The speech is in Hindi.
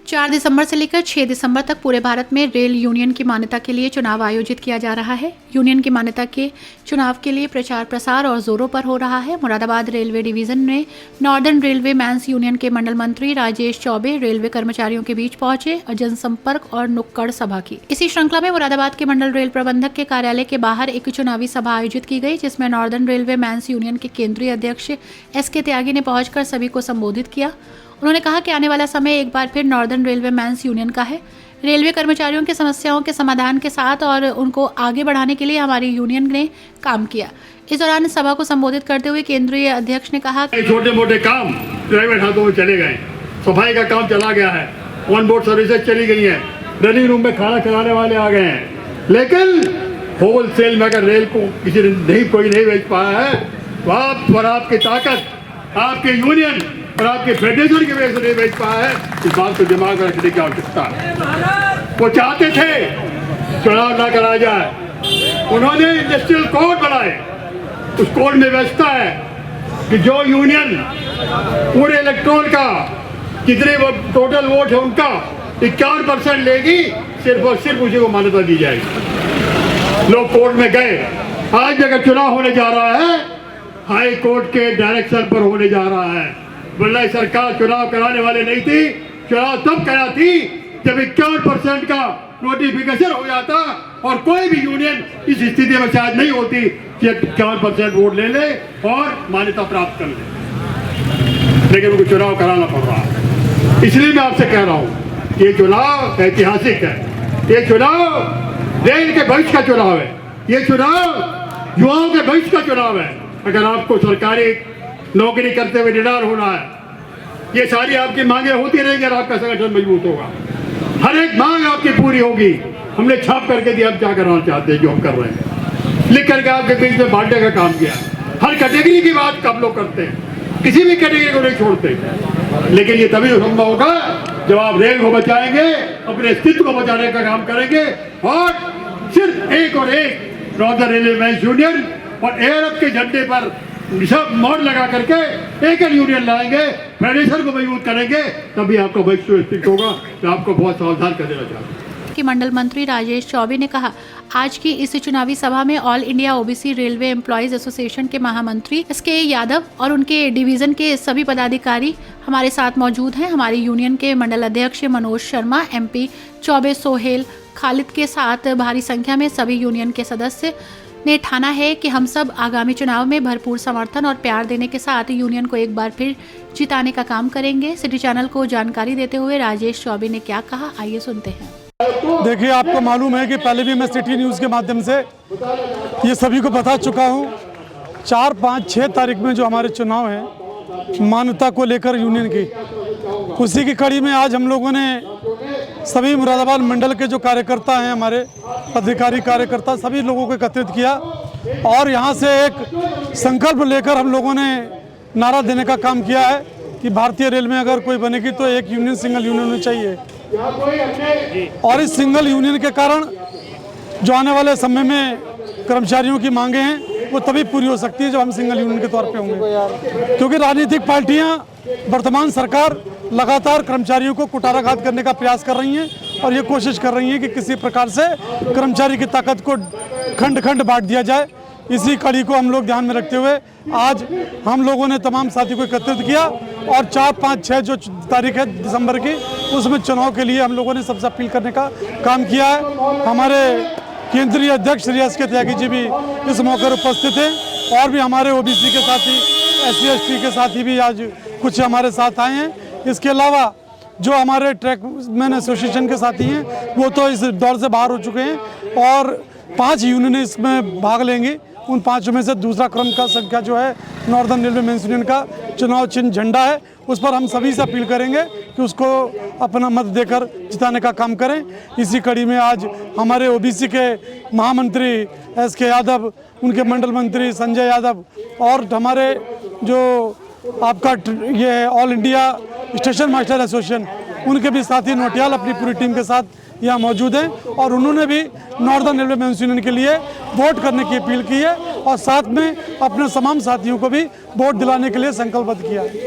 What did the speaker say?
4 दिसंबर से लेकर 6 दिसंबर तक पूरे भारत में रेल यूनियन की मान्यता के लिए चुनाव आयोजित किया जा रहा है। यूनियन की मान्यता के चुनाव के लिए प्रचार प्रसार और जोरों पर हो रहा है। मुरादाबाद रेलवे डिवीजन में नॉर्दर्न रेलवे मैन्स यूनियन के मंडल मंत्री राजेश चौबे रेलवे कर्मचारियों के बीच पहुंचे और जनसंपर्क और नुक्कड़ सभा की। इसी श्रृंखला में मुरादाबाद के मंडल रेल प्रबंधक के कार्यालय के बाहर एक चुनावी सभा आयोजित की गई, जिसमें नॉर्दर्न रेलवे मैन्स यूनियन के केंद्रीय अध्यक्ष SK त्यागी ने पहुंचकर सभी को संबोधित किया। उन्होंने कहा कि आने वाला समय एक बार फिर नॉर्दर्न रेलवे मैन्स यूनियन का है। रेलवे कर्मचारियों की समस्याओं के समाधान के साथ और उनको आगे बढ़ाने के लिए हमारी यूनियन ने काम किया। इस दौरान सभा को संबोधित करते हुए केंद्रीय अध्यक्ष ने कहा, छोटे मोटे काम प्राइवेट हाथों में चले गए, सफाई का काम चला गया है, ऑन बोर्ड सर्विसेज चली गई है, रनिंग रूम में खाना खिलाने वाले आ गए हैं, लेकिन होल सेल में अगर रेल को कोई नहीं बेच पाया है तो आप और आपकी ताकत, आपके यूनियन और आपके फेडरेशन की वजह से नहीं बेच पाया है। इस बात को दिमाग में रखने की आवश्यकता है। वो चाहते थे चुनाव ना कराया जाए, उन्होंने इंडस्ट्रियल कोड बनाए। उस कोड में व्यवस्था है कि जो यूनियन पूरे इलेक्ट्रोल का कितने वो टोटल वोट है उनका 51% लेगी, सिर्फ और सिर्फ उसी को मान्यता दी जाएगी। लोग कोर्ट में गए। आज अगर चुनाव होने जा रहा है, हाई कोर्ट के डायरेक्शन पर होने जा रहा है। वरना सरकार चुनाव कराने वाले नहीं थी। चुनाव तब कराती जब 51% का नोटिफिकेशन हो जाता और कोई भी यूनियन इस स्थिति में शायद नहीं होती कि 51% वोट ले ले और मान्यता प्राप्त कर ले, लेकिन उनको चुनाव कराना पड़ रहा है। इसलिए मैं आपसे कह रहा हूँ ये चुनाव ऐतिहासिक है। ये चुनाव रेल के भविष्य का चुनाव है। ये चुनाव युवाओं के भविष्य का चुनाव है। अगर आपको सरकारी नौकरी करते हुए निडार होना है, ये सारी आपकी मांगे होती रहेंगी और आपका संगठन मजबूत होगा। हर एक मांग आपकी पूरी होगी। हमने छाप करके दिया हम क्या करना चाहते हैं, जो हम कर रहे हैं, लिख करके आपके बीच में बांटने का काम किया। हर कैटेगरी की बात आप लोग करते हैं, किसी भी कैटेगरी को नहीं छोड़ते। लेकिन ये तभी संभव होगा जब आप रेल को बचाएंगे, अपने अस्तित्व को बचाने का काम करेंगे और सिर्फ एक और एक नॉर्दर्न रेलवे मैन्स यूनियन और एयरअप के झंडे पर सब मोड़ लगा करके एक यूनियन लाएंगे, फेडरेशन को मजबूत करेंगे, तभी आपका भविष्य स्थित होगा। तो आपको बहुत सावधान कर देना चाहता हूँ कि मंडल मंत्री राजेश चौबे ने कहा, आज की इस चुनावी सभा में all India OBC railway employees association के महामंत्री SK यादव और उनके डिवीजन के सभी पदाधिकारी हमारे साथ मौजूद हैं। हमारी यूनियन के मंडल अध्यक्ष मनोज शर्मा, MP चौबे सोहेल खालिद के साथ भारी संख्या में सभी यूनियन के सदस्य ने ठाना है कि हम सब आगामी चुनाव में भरपूर समर्थन और प्यार देने के साथ यूनियन को एक बार फिर जिताने का काम करेंगे। सिटी चैनल को जानकारी देते हुए राजेश चौबे ने क्या कहा, आइए सुनते हैं। देखिए, आपको मालूम है कि पहले भी मैं सिटी न्यूज़ के माध्यम से ये सभी को बता चुका हूँ। 4, 5, 6 तारीख में जो हमारे चुनाव है मान्यता को लेकर यूनियन की, उसी की कड़ी में आज हम लोगों ने सभी मुरादाबाद मंडल के जो कार्यकर्ता हैं, हमारे अधिकारी कार्यकर्ता, सभी लोगों को एकत्रित किया और यहाँ से एक संकल्प लेकर हम लोगों ने नारा देने का काम किया है कि भारतीय रेल में अगर कोई बनेगी तो एक यूनियन, सिंगल यूनियन होनी चाहिए। और इस सिंगल यूनियन के कारण जो आने वाले समय में कर्मचारियों की मांगे हैं वो तभी पूरी हो सकती है जब हम सिंगल यूनियन के तौर पे होंगे। क्योंकि राजनीतिक पार्टियां, वर्तमान सरकार लगातार कर्मचारियों को कुटाराघात करने का प्रयास कर रही हैं और ये कोशिश कर रही हैं कि किसी प्रकार से कर्मचारी की ताकत को खंड खंड बांट दिया जाए। इसी कड़ी को हम लोग ध्यान में रखते हुए आज हम लोगों ने तमाम साथियों को एकत्रित किया और 4, 5, 6 जो तारीख है दिसंबर की, उसमें चुनाव के लिए हम लोगों ने सबसे अपील करने का काम किया है। हमारे केंद्रीय अध्यक्ष श्री SK त्यागी जी भी इस मौके पर उपस्थित हैं और भी हमारे OBC के साथी, SC ST के साथी भी आज कुछ हमारे साथ आए हैं। इसके अलावा जो हमारे ट्रैकमैन एसोसिएशन के साथी हैं वो तो इस दौर से बाहर हो चुके हैं और 5 यूनियन इसमें भाग लेंगी। उन 5 में से दूसरा क्रम का संख्या जो है नॉर्दर्न रेलवे मेंस यूनियन का चुनाव चिन्ह झंडा है, उस पर हम सभी से अपील करेंगे कि उसको अपना मत देकर जिताने का काम करें। इसी कड़ी में आज हमारे OBC के महामंत्री SK यादव, उनके मंडल मंत्री संजय यादव और हमारे जो आपका ये all India station master association, उनके भी साथी नोटियाल अपनी पूरी टीम के साथ यहाँ मौजूद हैं और उन्होंने भी नॉर्दर्न रेलवे मेंस यूनियन के लिए वोट करने की अपील की है और साथ में अपने तमाम साथियों को भी वोट दिलाने के लिए संकल्पबद्ध किया है।